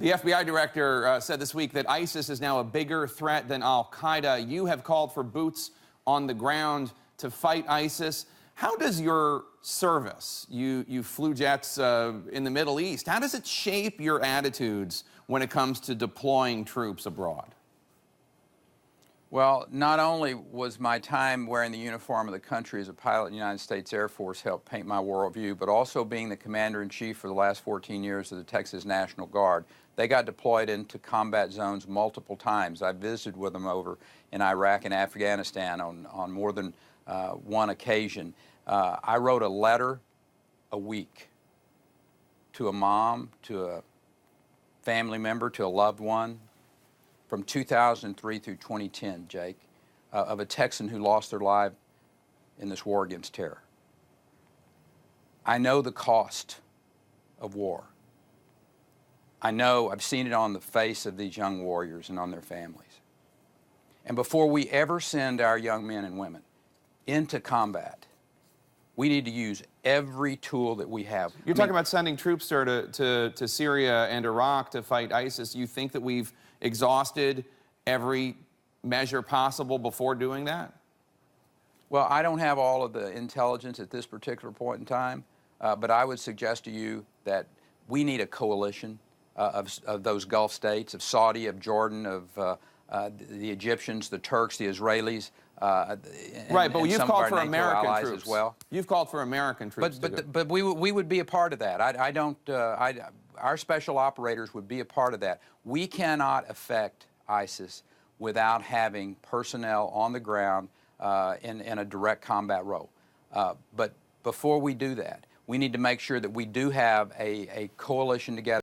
The FBI director said this week that ISIS is now a bigger threat than al-Qaeda. You have called for boots on the ground to fight ISIS. How does your service, you flew jets in the Middle East, how does it shape your attitudes when it comes to deploying troops abroad? Well, not only was my time wearing the uniform of the country as a pilot in the United States Air Force helped paint my worldview, but also being the commander-in-chief for the last 14 years of the Texas National Guard. They got deployed into combat zones multiple times. I visited with them over in Iraq and Afghanistan on more than one occasion. I wrote a letter a week to a mom, to a family member, to a loved one, from 2003 through 2010, Jake, of a Texan who lost their life in this war against terror. I know the cost of war. I know, I've seen it on the face of these young warriors and on their families. And before we ever send our young men and women into combat, we need to use every tool that we have. You're talking about sending troops, sir, to Syria and Iraq to fight ISIS. You think that we've exhausted every measure possible before doing that? Well, I don't have all of the intelligence at this particular point in time, but I would suggest to you that we need a coalition of those Gulf states, of Saudi, of Jordan, of the Egyptians, the Turks, the Israelis, right, but you've called for American troops as well. You've called for American troops. But we would be a part of that. Our special operators would be a part of that. We cannot affect ISIS without having personnel on the ground in a direct combat role. But before we do that, we need to make sure that we do have a coalition together.